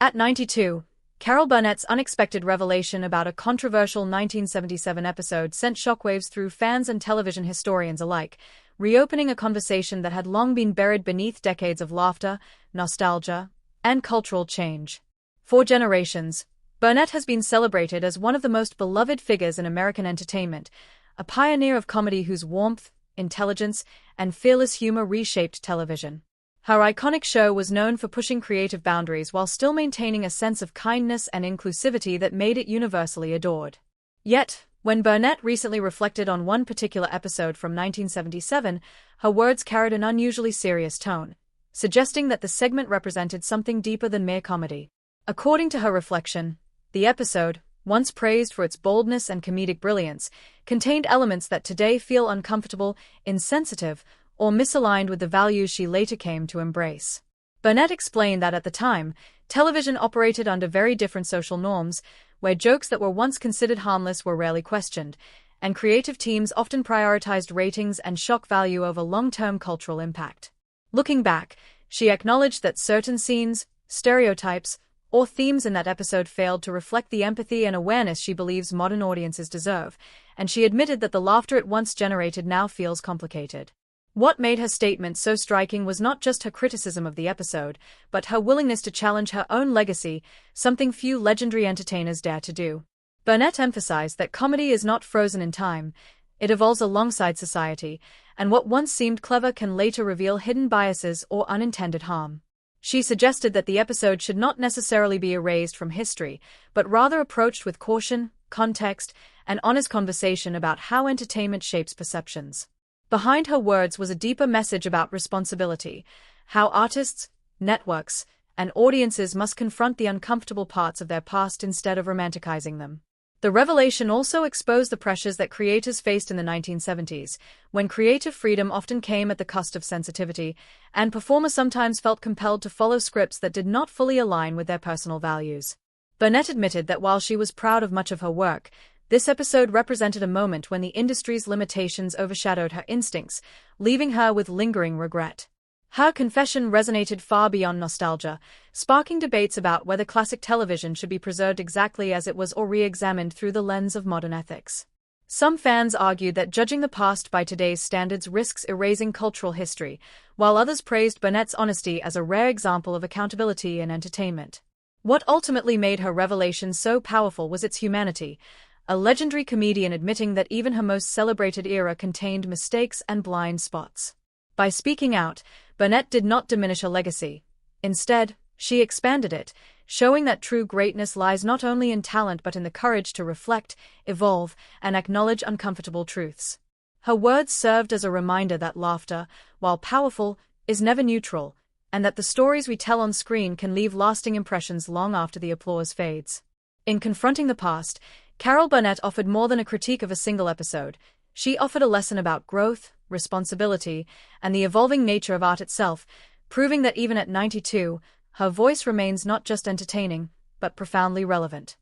At 92, Carol Burnett's unexpected revelation about a controversial 1977 episode sent shockwaves through fans and television historians alike, reopening a conversation that had long been buried beneath decades of laughter, nostalgia, and cultural change. For generations, Burnett has been celebrated as one of the most beloved figures in American entertainment, a pioneer of comedy whose warmth, intelligence, and fearless humor reshaped television. Her iconic show was known for pushing creative boundaries while still maintaining a sense of kindness and inclusivity that made it universally adored. Yet, when Burnett recently reflected on one particular episode from 1977, her words carried an unusually serious tone, suggesting that the segment represented something deeper than mere comedy. According to her reflection, the episode, once praised for its boldness and comedic brilliance, contained elements that today feel uncomfortable, insensitive, or misaligned with the values she later came to embrace. Burnett explained that at the time, television operated under very different social norms, where jokes that were once considered harmless were rarely questioned, and creative teams often prioritized ratings and shock value over long-term cultural impact. Looking back, she acknowledged that certain scenes, stereotypes, or themes in that episode failed to reflect the empathy and awareness she believes modern audiences deserve, and she admitted that the laughter it once generated now feels complicated. What made her statement so striking was not just her criticism of the episode, but her willingness to challenge her own legacy, something few legendary entertainers dare to do. Burnett emphasized that comedy is not frozen in time, it evolves alongside society, and what once seemed clever can later reveal hidden biases or unintended harm. She suggested that the episode should not necessarily be erased from history, but rather approached with caution, context, and honest conversation about how entertainment shapes perceptions. Behind her words was a deeper message about responsibility, how artists, networks, and audiences must confront the uncomfortable parts of their past instead of romanticizing them. The revelation also exposed the pressures that creators faced in the 1970s, when creative freedom often came at the cost of sensitivity, and performers sometimes felt compelled to follow scripts that did not fully align with their personal values. Burnett admitted that while she was proud of much of her work, this episode represented a moment when the industry's limitations overshadowed her instincts, leaving her with lingering regret. Her confession resonated far beyond nostalgia, sparking debates about whether classic television should be preserved exactly as it was or re-examined through the lens of modern ethics. Some fans argued that judging the past by today's standards risks erasing cultural history, while others praised Burnett's honesty as a rare example of accountability in entertainment. What ultimately made her revelation so powerful was its humanity, a legendary comedian admitting that even her most celebrated era contained mistakes and blind spots. By speaking out, Burnett did not diminish her legacy. Instead, she expanded it, showing that true greatness lies not only in talent but in the courage to reflect, evolve, and acknowledge uncomfortable truths. Her words served as a reminder that laughter, while powerful, is never neutral, and that the stories we tell on screen can leave lasting impressions long after the applause fades. In confronting the past, Carol Burnett offered more than a critique of a single episode. She offered a lesson about growth, responsibility, and the evolving nature of art itself, proving that even at 92, her voice remains not just entertaining, but profoundly relevant.